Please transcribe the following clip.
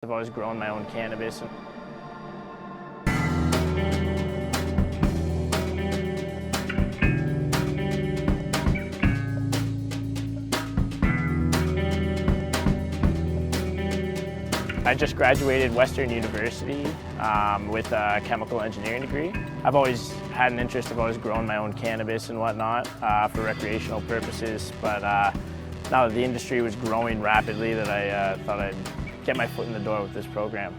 I've always grown my own cannabis. I just graduated Western University with a chemical engineering degree. I've always had an interest, I've always grown my own cannabis and whatnot for recreational purposes, but now that the industry was growing rapidly, that I thought I'd get my foot in the door with this program.